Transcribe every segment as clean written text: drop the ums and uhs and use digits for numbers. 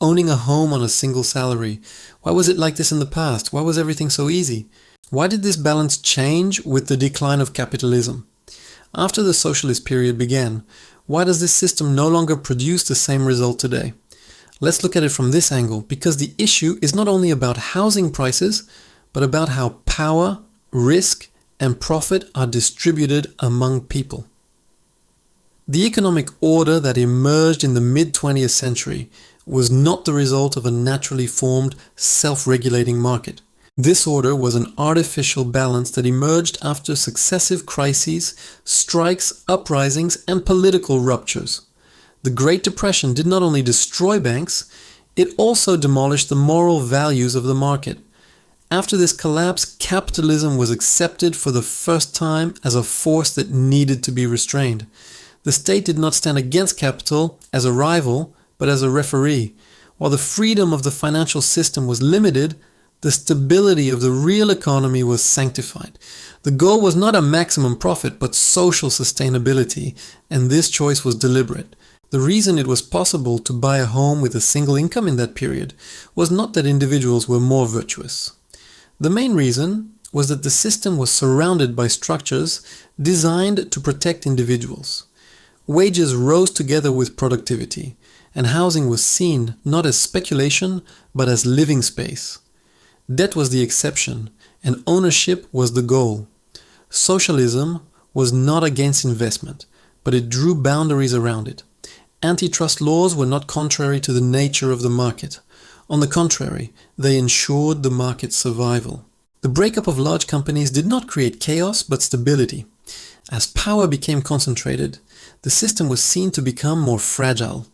Owning a home on a single salary. Why was it like this in the past? Why was everything so easy? Why did this balance change with the decline of capitalism? After the socialist period began, why does this system no longer produce the same result today? Let's look at it from this angle, because the issue is not only about housing prices, but about how power, risk, and profit are distributed among people. The economic order that emerged in the mid-20th century was not the result of a naturally formed, self-regulating market. This order was an artificial balance that emerged after successive crises, strikes, uprisings, and political ruptures. The Great Depression did not only destroy banks, it also demolished the moral values of the market. After this collapse, capitalism was accepted for the first time as a force that needed to be restrained. The state did not stand against capital as a rival, but as a referee. While the freedom of the financial system was limited, the stability of the real economy was sanctified. The goal was not a maximum profit, but social sustainability, and this choice was deliberate. The reason it was possible to buy a home with a single income in that period was not that individuals were more virtuous. The main reason was that the system was surrounded by structures designed to protect individuals. Wages rose together with productivity, and housing was seen not as speculation, but as living space. Debt was the exception, and ownership was the goal. Socialism was not against investment, but it drew boundaries around it. Antitrust laws were not contrary to the nature of the market. On the contrary, they ensured the market's survival. The breakup of large companies did not create chaos, but stability. As power became concentrated, the system was seen to become more fragile.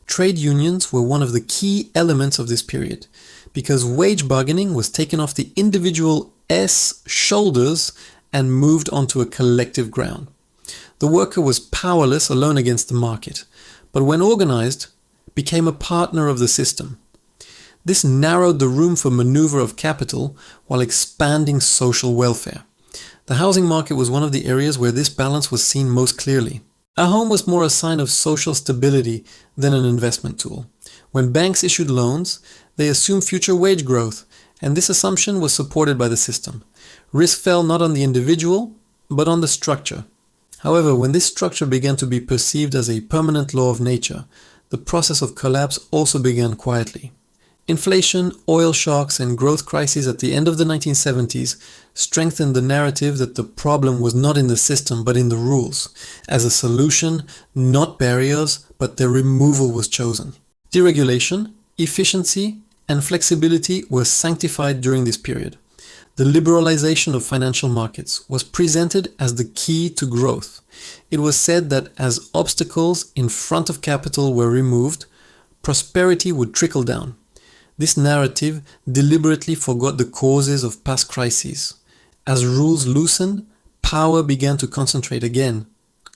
Trade unions were one of the key elements of this period, because wage bargaining was taken off the individual's shoulders and moved onto a collective ground. The worker was powerless alone against the market, but when organized, became a partner of the system. This narrowed the room for maneuver of capital while expanding social welfare. The housing market was one of the areas where this balance was seen most clearly. A home was more a sign of social stability than an investment tool. When banks issued loans, they assumed future wage growth, and this assumption was supported by the system. Risk fell not on the individual, but on the structure. However, when this structure began to be perceived as a permanent law of nature, the process of collapse also began quietly. Inflation, oil shocks, and growth crises at the end of the 1970s strengthened the narrative that the problem was not in the system but in the rules. As a solution, not barriers, but their removal was chosen. Deregulation, efficiency, and flexibility were sanctified during this period. The liberalization of financial markets was presented as the key to growth. It was said that as obstacles in front of capital were removed, prosperity would trickle down. This narrative deliberately forgot the causes of past crises. As rules loosened, power began to concentrate again.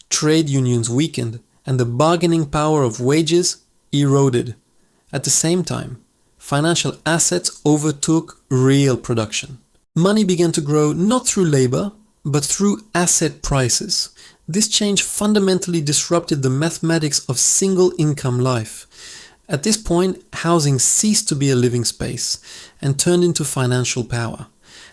Trade unions weakened, and the bargaining power of wages eroded. At the same time, financial assets overtook real production. Money began to grow not through labor, but through asset prices. This change fundamentally disrupted the mathematics of single-income life. At this point, housing ceased to be a living space and turned into financial power.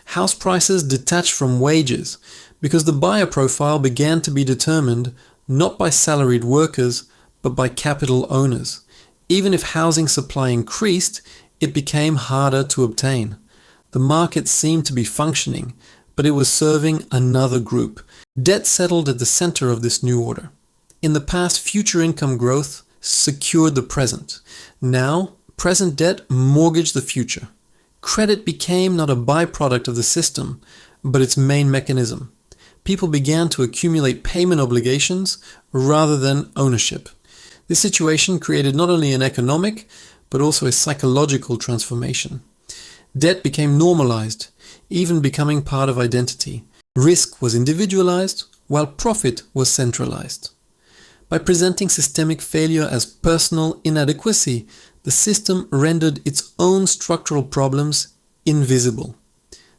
House prices detached from wages because the buyer profile began to be determined not by salaried workers, but by capital owners. Even if housing supply increased, it became harder to obtain. The market seemed to be functioning, but it was serving another group. Debt settled at the center of this new order. In the past, future income growth secured the present. Now, present debt mortgaged the future. Credit became not a byproduct of the system, but its main mechanism. People began to accumulate payment obligations rather than ownership. This situation created not only an economic, but also a psychological transformation. Debt became normalized, even becoming part of identity. Risk was individualized, while profit was centralized. By presenting systemic failure as personal inadequacy, the system rendered its own structural problems invisible.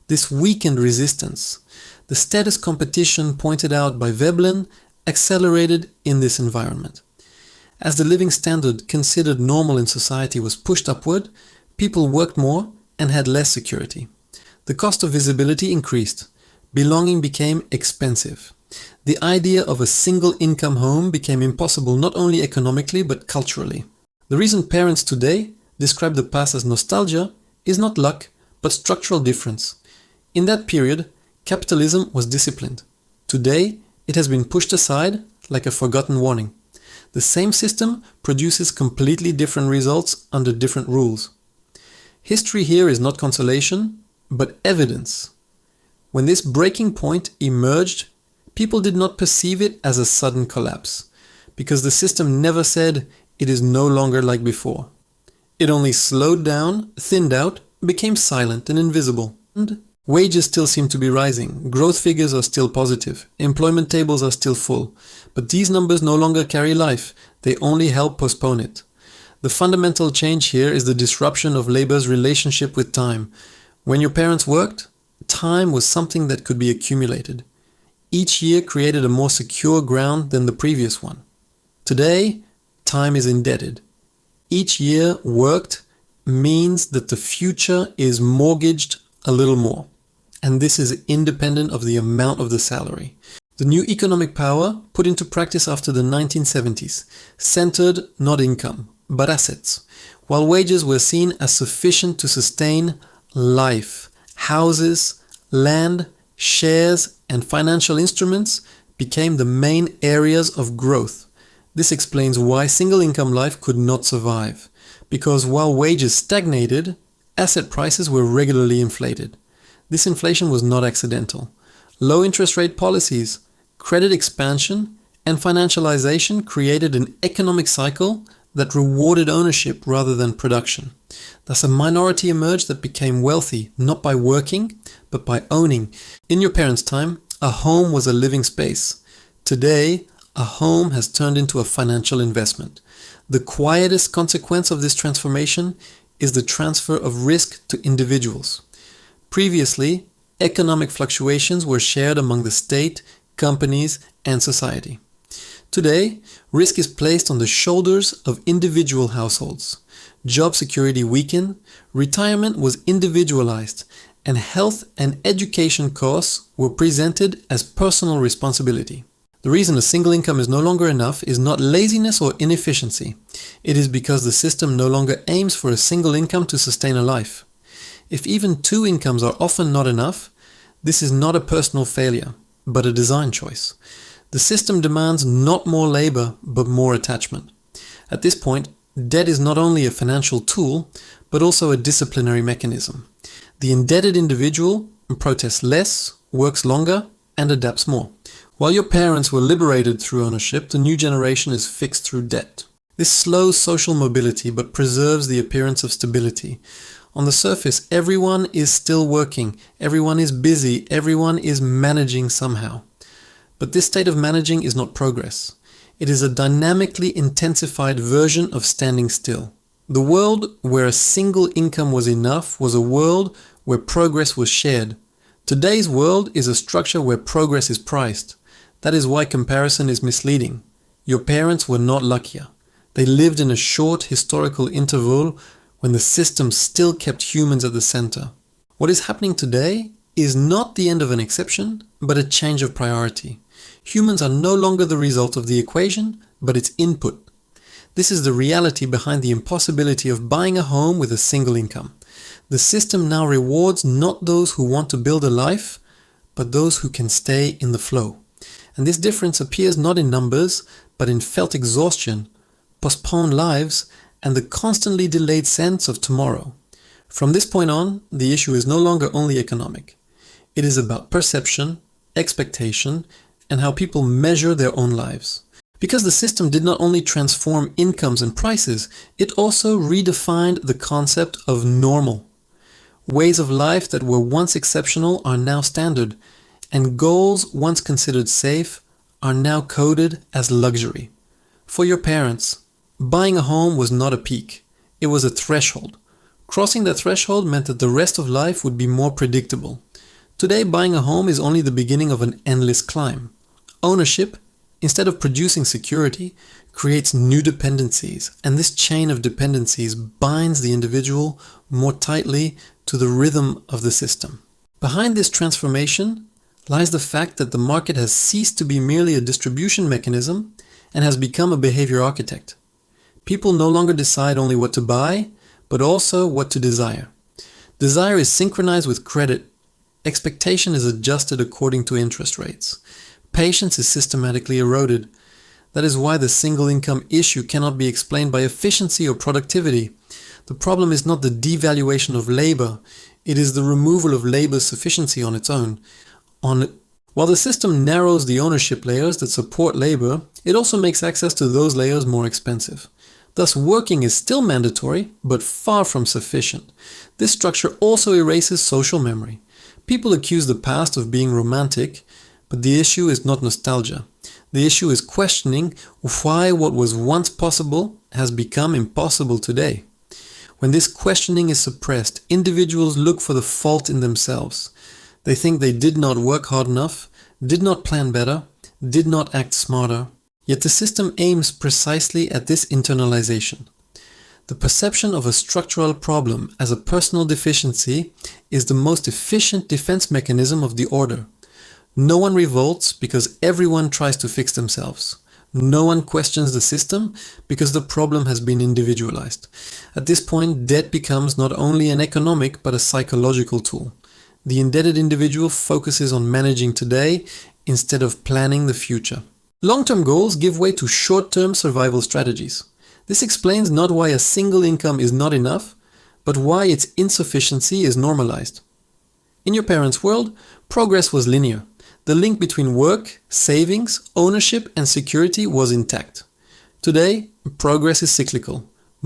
This weakened resistance. The status competition pointed out by Veblen accelerated in this environment. As the living standard considered normal in society was pushed upward, people worked more and had less security. The cost of visibility increased. Belonging became expensive. The idea of a single income home became impossible not only economically but culturally. The reason parents today describe the past as nostalgia is not luck, but structural difference. In that period, capitalism was disciplined. Today, it has been pushed aside like a forgotten warning. The same system produces completely different results under different rules. History here is not consolation, but evidence. When this breaking point emerged, people did not perceive it as a sudden collapse, because the system never said it is no longer like before. It only slowed down, thinned out, became silent and invisible. And wages still seem to be rising, growth figures are still positive, employment tables are still full, but these numbers no longer carry life, they only help postpone it. The fundamental change here is the disruption of labor's relationship with time. When your parents worked, time was something that could be accumulated. Each year created a more secure ground than the previous one. Today, time is indebted. Each year worked means that the future is mortgaged a little more. And this is independent of the amount of the salary. The new economic power put into practice after the 1970s centered not income, but assets, while wages were seen as sufficient to sustain life. Houses, land, shares, and financial instruments became the main areas of growth. This explains why single-income life could not survive, because while wages stagnated, asset prices were regularly inflated. This inflation was not accidental. Low interest rate policies, credit expansion, and financialization created an economic cycle that rewarded ownership rather than production. Thus, a minority emerged that became wealthy not by working, but by owning. In your parents' time, a home was a living space. Today, a home has turned into a financial investment. The quietest consequence of this transformation is the transfer of risk to individuals. Previously, economic fluctuations were shared among the state, companies, and society. Today, risk is placed on the shoulders of individual households. Job security weakened, retirement was individualized, and health and education costs were presented as personal responsibility. The reason a single income is no longer enough is not laziness or inefficiency. It is because the system no longer aims for a single income to sustain a life. If even two incomes are often not enough, this is not a personal failure, but a design choice. The system demands not more labor, but more attachment. At this point, debt is not only a financial tool, but also a disciplinary mechanism. The indebted individual protests less, works longer, and adapts more. While your parents were liberated through ownership, the new generation is fixed through debt. This slows social mobility but preserves the appearance of stability. On the surface, everyone is still working, everyone is busy, everyone is managing somehow. But this state of managing is not progress. It is a dynamically intensified version of standing still. The world where a single income was enough was a world where progress was shared. Today's world is a structure where progress is priced. That is why comparison is misleading. Your parents were not luckier. They lived in a short historical interval when the system still kept humans at the center. What is happening today is not the end of an exception, but a change of priority. Humans are no longer the result of the equation, but its input. This is the reality behind the impossibility of buying a home with a single income. The system now rewards not those who want to build a life, but those who can stay in the flow. And this difference appears not in numbers, but in felt exhaustion, postponed lives, and the constantly delayed sense of tomorrow. From this point on, the issue is no longer only economic. It is about perception, expectation, and how people measure their own lives. Because the system did not only transform incomes and prices, it also redefined the concept of normal. Ways of life that were once exceptional are now standard, and goals once considered safe are now coded as luxury. For your parents, buying a home was not a peak, it was a threshold. Crossing that threshold meant that the rest of life would be more predictable. Today, buying a home is only the beginning of an endless climb. Ownership instead of producing security, creates new dependencies, and this chain of dependencies binds the individual more tightly to the rhythm of the system. Behind this transformation lies the fact that the market has ceased to be merely a distribution mechanism and has become a behavior architect. People no longer decide only what to buy, but also what to desire. Desire is synchronized with credit. Expectation is adjusted according to interest rates. Patience is systematically eroded. That is why the single income issue cannot be explained by efficiency or productivity. The problem is not the devaluation of labor, it is the removal of labor's sufficiency on its own. While the system narrows the ownership layers that support labor, it also makes access to those layers more expensive. Thus, working is still mandatory, but far from sufficient. This structure also erases social memory. People accuse the past of being romantic, but the issue is not nostalgia. The issue is questioning why what was once possible has become impossible today. When this questioning is suppressed, individuals look for the fault in themselves. They think they did not work hard enough, did not plan better, did not act smarter. Yet the system aims precisely at this internalization. The perception of a structural problem as a personal deficiency is the most efficient defense mechanism of the order. No one revolts because everyone tries to fix themselves. No one questions the system because the problem has been individualized. At this point, debt becomes not only an economic but a psychological tool. The indebted individual focuses on managing today instead of planning the future. Long-term goals give way to short-term survival strategies. This explains not why a single income is not enough, but why its insufficiency is normalized. In your parents' world, progress was linear. The link between work, savings, ownership, and security was intact. Today, progress is cyclical.